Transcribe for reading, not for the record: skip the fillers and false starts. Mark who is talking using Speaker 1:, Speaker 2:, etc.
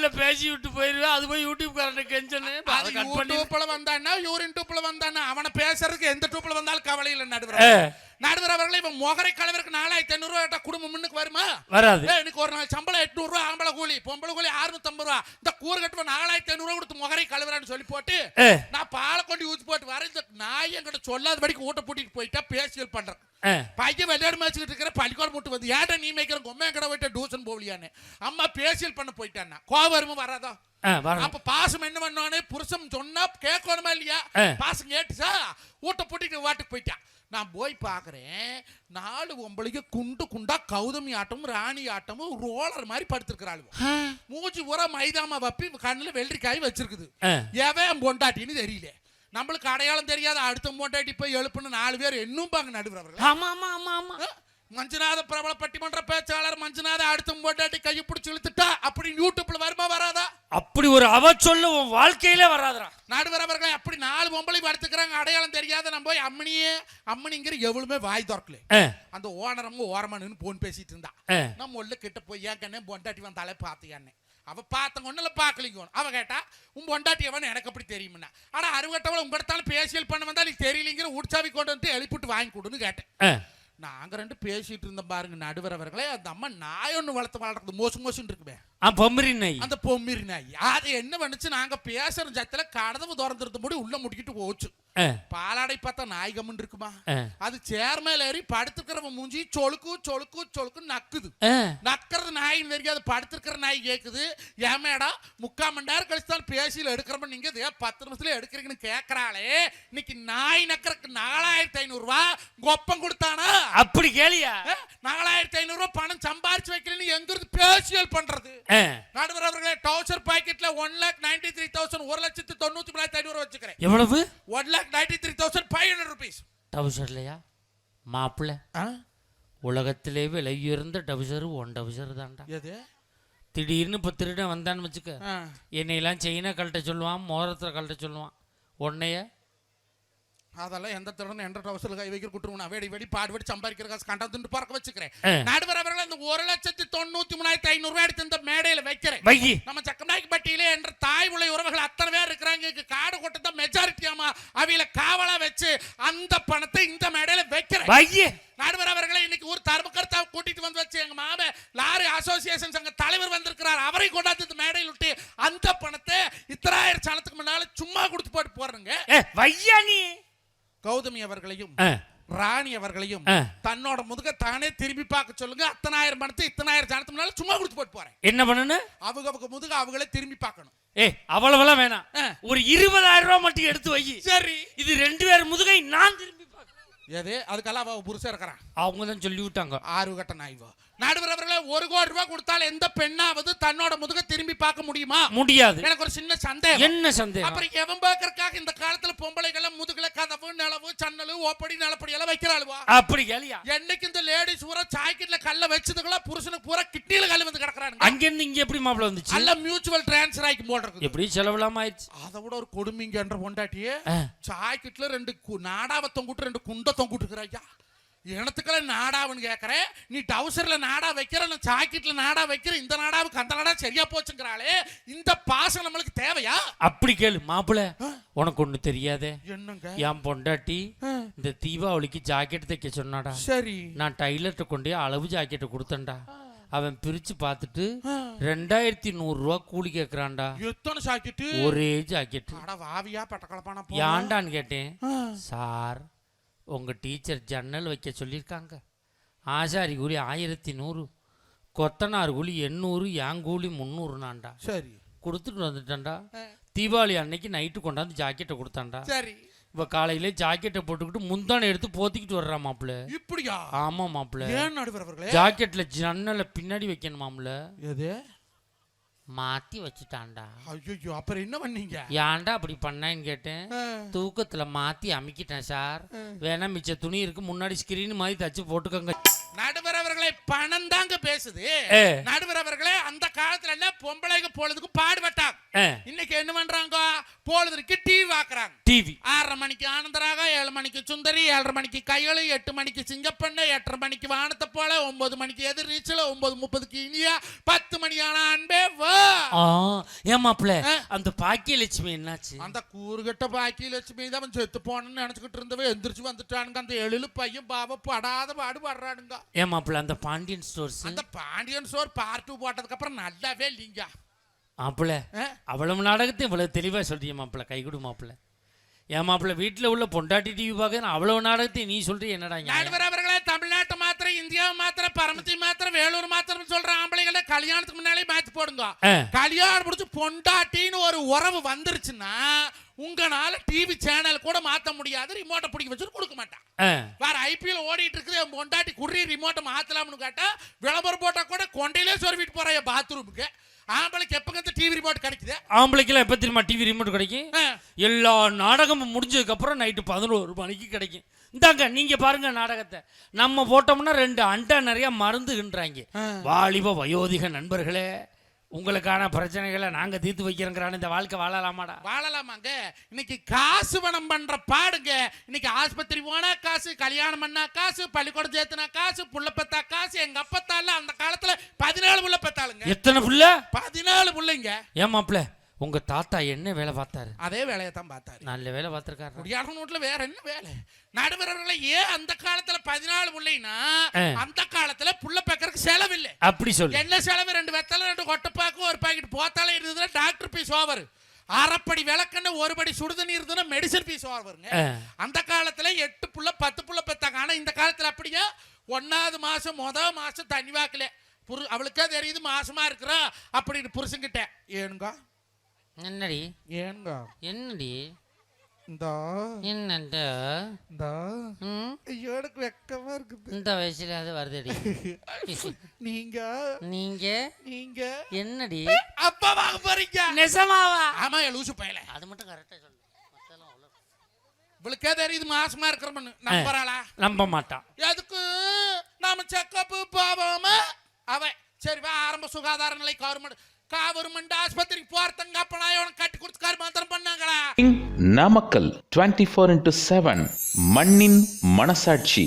Speaker 1: பாட்டுல பேசி விட்டு போயிருவேன். அது போய் யூடியூப் காரன் கெஞ்சனு
Speaker 2: யூடியூப்ல வந்தானா யூரின் டூப்ல வந்தானா அவனை பேசுறதுக்கு எந்த டூப்ல வந்தாலும் கவலை இல்லை. நடுவர் அவர்களே, இவன் மொகரை கலவருக்கு 4500 ரூபா குடும்பம் முன்னுக்கு வருமா?
Speaker 1: வராது.
Speaker 2: எனக்கு ஒரு நாள் சம்பளம் 800 ரூபா, ஆம்பளை கூலி பொம்பளை கூலி 650 ரூபா. இந்த கூறு கட்டுவ 4500 ரூபா கொடுத்து மொகரை கலவரான்னு சொல்லி போட்டு நான் பாலை கொண்டு ஊற்றி போட்டு வர இந்த நாய் என்கிட்ட சொல்லாதபடிக்கு ஊட்ட பூட்டிட்டு போயிட்டா பேசியல் பண்றேன். பையன் விளையாடு மேய்ச்சிக்கிட்டு இருக்கிற பள்ளிக்கூடம் போட்டு வந்து ஏன்டா நீ மேய்க்கிற கொம்மை கடை போயிட்ட டியூஷன் போகலையான்னு அம்மா பேசியல் பண்ண போயிட்டான்னா கோவருமா வராதா? அப்ப பாசம் என்ன பண்ணானே புருஷன் சொன்னா கேட்கணுமா இல்லையா? பாசம் கேட்டுச்சா ஊட்ட பூட்டிட்டு வாட்டுக்கு போயிட்டான். நான் போய் பாக்குறேன் 4 பொம்பளைக்கு குண்டு குண்டா கௌதமி ஆட்டமும் ராணி ஆட்டமும் ரோலர் மாதிரி படுத்திருக்கிறாள். மூச்சு பூரா மைதாமா வப்பி கண்ணுல வெள்ளரிக்காய் வச்சிருக்குது. எவன் பொண்டாட்டின்னு தெரியல. நம்மளுக்கு அடையாளம் தெரியாத அடுத்த பொண்டாட்டி போய் எழுப்புன்னு 4 பேர் இன்னும் பாங்க நடுவர்.
Speaker 1: ஆமா ஆமா ஆமா ஆமா.
Speaker 2: மஞ்சுநாத பிரபல பட்டிமன்ற பேச்சாளர் மஞ்சுநாத அடுத்த பொண்டாட்டி கையை பிடிச்சி இழுத்துட்டா அப்படின்னு யூடியூப்ல வருமா வராதா?
Speaker 1: அப்படி ஒரு அவ சொல்ல உன் வாழ்க்கையில வராதா?
Speaker 2: நடுவர் அவர்கள் அப்படி 4 பொம்பளை படுத்துக்கிறாங்க அடையாளம் தெரியாத. நம்ம போய் அம்மனிங்கிற எவ்வளவுமே வாய் திறக்கல. அந்த ஓனரங்க ஓரமானு போன் பேசிட்டு இருந்தா நம்ம உள்ள கிட்ட போய் ஏன் கண்ணே பொண்டாட்டி வந்தாலே பாத்தியான்னு அவ பார்த்த ஒண்ணுல பாக்கலிங்க. அவ கேட்டா உன் பொண்டாட்டி எவன் எனக்கு அப்படி தெரியும்னா ஆனா அறுவட்டவள உங்கள்கிட்ட பேசியல் பண்ண வந்தா நீ தெரியலிங்கிற உற்சாவி கொண்டு வந்து எழுப்பிட்டு வாங்கி கொடுன்னு கேட்டேன். நாங்க 2 பேசிட்டு இருந்த பாருங்க நடுவர் அவர்களே. அந்த அம்மா நாய் ஒண்ணு வளர்றது மோசுன்னு இருக்குமே
Speaker 1: பொம்மிரி நாய். அந்த
Speaker 2: பொம்மிரி நாய் அது என்ன பண்ணுச்சு? நாங்க பேசுற ஜத்துல கதவு திறந்துருந்த முடி உள்ள முடிக்கிட்டு போச்சு. பாலாடை பார்த்தா நாய் கம்மன் இருக்குமா? அது சேர் மேல ஏறி படுத்துக்கிறவன் மூஞ்சி சொலுக்கு சொலுக்கு சொலுக்கு நக்குது. நக்கிறது நாயின்னு தெரியாது. படுத்துக்கிற நாய் கேக்குது ஏன் மேடா 3/4 மணி நேரம் கழிச்சாலும் பேசியில எடுக்கிறப்ப நீங்க 10 நிமிஷத்துல எடுக்கிறீங்கன்னு கேக்குறாளே. இன்னைக்கு நாய் நக்கறதுக்கு 4500 ரூபா கொப்பம் கொடுத்தானா?
Speaker 1: அப்படி கேளியா?
Speaker 2: 4500 ரூபா பணம் சம்பாரிச்சு வைக்கலன்னு எங்கிருந்து பேசியல் பண்றது? நடுவர் அவர்களே, டவுசர் பாக்கெட்ல 1,93,000 1,93,500 வச்சுக்கிறேன்.
Speaker 1: எவ்வளவு?
Speaker 2: 1,93,500 rupees.
Speaker 1: டவுசர்லையா மாப்பிள்ள? உலகத்திலே விலை உயர்ந்த டவுசர் 1 டவுசர் தான்டா.
Speaker 2: எது?
Speaker 1: திடீர்னு இப்போ திருடன் வந்தான்னு வச்சுக்க, என்னையெல்லாம் செயினை கழட்ட சொல்லுவான், மோதிரத்தில் கழட்ட சொல்லுவான். உன்னைய
Speaker 2: அதெல்லாம் எந்த திருடன் எந்த டவுசர்ல கை வைக்கிற குட்டுருவா வெடி பாடுபடி சம்பாதிக்கிற காசு கண்டா பறக்க வச்சுக்கிறேன். நடுவர் அவர்கள் இந்த 1,93,500 ரூபாய் எடுத்து இந்த மேடையில வைக்கிறேன். நம்ம சக்கநாய்க்கு பட்டியிலே என்ற தாய் உள்ள உறவுகள் அத்தனை பேர் இருக்கிறாங்க. காடு கொட்டதான் மெஜாரிட்டியாமா அவையில காவலா வச்சு அந்த பணத்தை இந்த மேடையில வைக்கிறேன். நடுவர் அவர்களை இன்னைக்கு ஒரு தர்மகர்த்தா கூட்டிட்டு வந்து வச்சு எங்க மாம லாரி அசோசியேஷன் சங்க தலைவர் வந்திருக்கிறார். அவரை கொண்டாந்து இந்த மேடையில் விட்டு அந்த பணத்தை 1,000 சனத்துக்கு முன்னால சும்மா கொடுத்து போட்டு போறேங்க. கௌதமி அவர்களையும் ராணி அவர்களையும் தன்னோட முதுக தானே திரும்பி பார்க்க சொல்லுங்க. 1,000 பணத்தை 1,000 ஜனத்துக்கு முன்னால சும்மா கொடுத்து போட்டு போறேன்.
Speaker 1: என்ன பண்ணணும்?
Speaker 2: அவங்க முதுக அவங்களே திரும்பி பார்க்கணும்.
Speaker 1: அவ்வளவுலாம் வேணாம். ஒரு 20,000 ரூபாய் மட்டும் எடுத்து வை.
Speaker 2: சரி,
Speaker 1: இது 2 பேர் முதுகை நான் திரும்பி பார்க்கணும்.
Speaker 2: எது? அதுக்கெல்லாம் அவ புருஷன் இருக்கிறான்.
Speaker 1: அவங்க தான் சொல்லி விட்டாங்க.
Speaker 2: 6 கட்ட நாய்வா. நடுவர் அவர்களே, 1 கோடி ரூபாய் கொடுத்தால் எந்த பெண்ணாவது தன்னோட முதுக திரும்பி பார்க்க முடியுமா?
Speaker 1: முடியாது.
Speaker 2: எனக்கு ஒரு சின்ன சந்தேகம்.
Speaker 1: என்ன சந்தேகம்?
Speaker 2: அப்புறம் எவன் பார்க்கறதுக்காக இந்த காலத்துல பொம்பளைகள் முதுகுல கதவு நிலவு சன்னலு ஓப்படி நிலப்படி எல்லாம் வைக்கிறாளுவா?
Speaker 1: அப்படி கேளியா?
Speaker 2: என்னைக்கு இந்த லேடிஸ் பூரா சாய்க்கிட்ல கல்ல வச்சதுங்களா புருஷனுக்கு பூரா கிட்னில கல்ல வந்து கிடக்குறாங்க.
Speaker 1: அங்க இருந்து இங்க எப்படி மாப்பிள வந்துச்சு?
Speaker 2: அல்ல மியூச்சுவல் டிரான்ஸ்ஃபர் ஆகி போடுறது.
Speaker 1: எப்படி செலவலாம ஆயிடுச்சு.
Speaker 2: அதை விட ஒரு கொடுமைங்க என்ற பொண்டாட்டியே சாய்க்கிட்ல 2 நாடாவ தொங்குட்டு 2 குண்ட தொங்குட்டு இருக்கிறாயா. எனத்துக்களை நாடாவுன்னு கேட்கறேன். நீ டவுசர்ல நாடா வைக்கிற, சாக்கெட்ல நாடா வைக்கிற, இந்த நாடாவுக்கு அந்த நாடா சரியா போச்சுங்கிறாளே. இந்த பாசம் நம்மளுக்கு தேவையா?
Speaker 1: அப்படி கேளு மாப்பிள்ள. உனக்கு ஒண்ணு தெரியாதே?
Speaker 2: என்னங்க?
Speaker 1: என் பொண்டாட்டி இந்த தீபாவளிக்கு ஜாக்கெட் தைக்க சொன்னாடா.
Speaker 2: சரி, நான்
Speaker 1: டைலர்ட்ட கொண்டே அளவு ஜாக்கெட்டை கொடுத்தேன்டா. அவன் பிரிச்சு பார்த்துட்டு 2,100 ரூபா கூலி கேட்கறான்டா.
Speaker 2: எத்தனை ஜாக்கெட்?
Speaker 1: ஒரே ஜாக்கெட்.
Speaker 2: வாவியா பட்டக்கலப்பான
Speaker 1: ஏன்டான்னு கேட்டேன். சார், உங்கள் டீச்சர் ஜன்னல் வைக்க சொல்லியிருக்காங்க. ஆசாரி கூலி 1,100, கொத்தனார் கூலி 800, என் கூலி 300நான்டா.
Speaker 2: சரி,
Speaker 1: கொடுத்துட்டு வந்துட்டேன்டா. தீபாவளி அன்னைக்கு நைட்டு கொண்டாந்து ஜாக்கெட்டை கொடுத்தான்டா.
Speaker 2: சரி,
Speaker 1: இப்போ காலையிலே ஜாக்கெட்டை போட்டுக்கிட்டு முந்தானை எடுத்து போத்திக்கிட்டு வர்றா மாப்பிள்ள.
Speaker 2: இப்படியா?
Speaker 1: ஆமா மாப்பிள்ள.
Speaker 2: ஏன் நடுவர் அவர்களே?
Speaker 1: ஜாக்கெட்ல ஜன்னலை பின்னாடி வைக்கணும் மாப்பிள்ள.
Speaker 2: எது?
Speaker 1: மாத்தி வச்சுட்டான்டா.
Speaker 2: ஐயோ, அப்புறம் என்ன பண்ணீங்க?
Speaker 1: ஏன்டா அப்படி பண்ணான்னு கேட்டேன். தூக்கத்துல மாத்தி அமிக்கிட்டேன் சார். வேணா மிச்ச துணி இருக்கு, முன்னாடி ஸ்கிரீன் மாதிரி தச்சு போட்டுக்கோங்க.
Speaker 2: நடுவர் அவர்களே, அவர்களே பணம் தாங்க பேசுது. நடுவர் அவர்களே, அந்த காலத்துல எல்லாம் பொம்பளைங்க பொழுதுக்கு பாடுபட்டாங்க. இன்னைக்கு என்ன பண்றாங்க? பொழுதுக்கு டிவி பாக்குறாங்க. டிவி 6:30 மணிக்கு ஆனந்தராக, 7 மணிக்கு சுந்தரி, 7:30 மணிக்கு கையளு, 8 மணிக்கு சிங்கப்பண்ணை, 8:30 மணிக்கு வானத்தை போல, 9 மணிக்கு எதிர் நீச்சல், 9:30க்கு இனியா, 10 மணி ஆனா அன்பே வா.
Speaker 1: ஏமாப்ல அந்த பாக்கியலட்சுமி என்னாச்சு?
Speaker 2: அந்த கூறுகட்ட பாக்கியலட்சுமி தான் செத்து போனன்னு நினைச்சுக்கிட்டு இருந்தவ எந்திரிச்சு வந்துட்டானுங்க. அந்த எழிலு பையன் பாவ படாத பாடு படுறானுங்க.
Speaker 1: ஏமாப்ல அந்த பாண்டியன் ஸ்டோர்ஸ்,
Speaker 2: அந்த பாண்டியன் ஸ்டோர் பார்ட் 2 போட்டதுக்கு அப்புறம் நல்லாவே இல்லைங்க.
Speaker 1: மாப்பிள்ள அவ்வளவு நாடகத்தை இவ்வளவு தெளிவா சொல்றீங்க மாப்பிள்ள, கை கொடு மாப்பிள்ள. ஏன் மாப்பிள்ள வீட்டுல உள்ள பொண்டாட்டி டிவி பார்க்க அவ்வளவு நாடகத்தை நீ சொல்றீங்க என்னடா?
Speaker 2: நடுவர் அவர்களே, தமிழ்நாட்டு மாத்திரம், இந்தியாவை மாத்திரம், பரமத்தி மாத்திரம், வேலூர் மாத்திரம் சொல்ற ஆம்பளைகளை கல்யாணத்துக்கு முன்னாலே மாத்தி போடுங்க. கல்யாணம் முடிச்சு பொண்டாட்டின்னு ஒரு உறவு வந்துருச்சுன்னா உங்களால டிவி சேனல் கூட மாத்த முடியாது. ரிமோட்டை பிடிக்க வச்சு கொடுக்க மாட்டான். வேற ஐபிஎல் ஓடிட்டு இருக்குது, பொண்டாட்டி குடி ரிமோட்டை மாத்தலாம்னு கேட்டா விளம்பரம் போட்டா கூட கொண்டையிலே சொருவிட்டு போற பாத்ரூமுக்கு. ஆம்பளைக்கு எப்ப டிவி ரிமோட் கிடைக்குது? ஆம்பளைக்கு எப்ப தெரியுமா டிவி ரிமோட் கிடைக்கும்? எல்லா நாடகமும் முடிஞ்சதுக்கு அப்புறம் நைட்டு 11 மணிக்கு கிடைக்கும். இந்தாங்க நீங்க பாருங்க நாடகத்தை. நம்ம போட்டோம்னா 2 அண்டா நிறைய மருந்துகின்றாங்க. வாலிப வயோதிக நண்பர்களே, உங்களுக்கான பிரச்சனைகளை நாங்க தீர்த்து வைக்கிறோங்கிறான இந்த வாழ்க்கை வாழலாமாடா? வாழலாமாங்க. இன்னைக்கு காசு பணம் பண்ற பாடுங்க. இன்னைக்கு ஆஸ்பத்திரி போனா காசு, கல்யாணம் பண்ணா காசு, பள்ளிக்கூடம் சேர்த்துனா காசு, புள்ள பெத்தா காசு. எங்க அப்பத்தால அந்த காலத்துல 14 புள்ள பெத்தாளுங்க. எத்தனை புள்ள? 14 புள்ளைங்க. ஏமாப்ல உங்க தாத்தா என்ன வேலை பார்த்தாரு? அதே வேலையை தான் பார்த்தாரு. நல்ல வேலை பார்த்திருக்காரு. குடியார நோட்ல வேற என்ன வேலை? நடுவரவர்களை ஏன் அந்த காலத்துல 14 புள்ளைனா அந்த காலத்துல புள்ள பெக்கறதுக்கு செலவு இல்லை. அப்படி சொல்லு. என்ன செலவு? 2 வெத்தலை, 2 கொட்டைப்பாக்கு, ஒரு பாக்கெட் போத்தாலே இருந்ததுன்னா டாக்டர் பீஸ் ஓவர். அரைப்படி விளக்கண்ண, ஒரு படி சுடுதண்ணி இருந்ததுன்னா மெடிசன் பீஸ் ஓவருங்க. அந்த காலத்துல 8 புள்ள 10 புள்ள பெத்தாங்க. ஆனா இந்த காலத்துல அப்படியே 1வது மாசம் முதல் மாசம் தண்ணி வாக்கல அவளுக்கே தெரியுது மாசமா இருக்கிறா அப்படின்னு புருஷன்கிட்ட. ஏனுங்க என்னடி? ஏனுங்க என்னடி? இந்த என்னண்டா இந்த எனக்கு வெக்கமா இருக்குது. இந்த வயசுல அது வருதடி. நீங்க நீங்க நீங்க என்னடி அப்பா வாங்க போறீங்க? நெசமாவா? ஆமா லூசு பயல. அது மட்டும் கரெக்டா சொல்லு. இவளுக்கே தெரியுது மாசமா இருக்கிறோம்னு. நம்பறாளா? நம்ப மாட்டான். எதுக்கு நாம செக்கப் போவோமா? அவன் சரி வா, ஆரம்ப சுகாதார நிலை கவர்மெண்ட் ஆஸ்பத்திரிக்கு போறதங்க அப்பனா இவன் கட்டி கொடுத்து கார்மாந்திரம் பண்ணாங்களா?
Speaker 3: நாமக்கல் 24x7 மண்ணின் மனசாட்சி.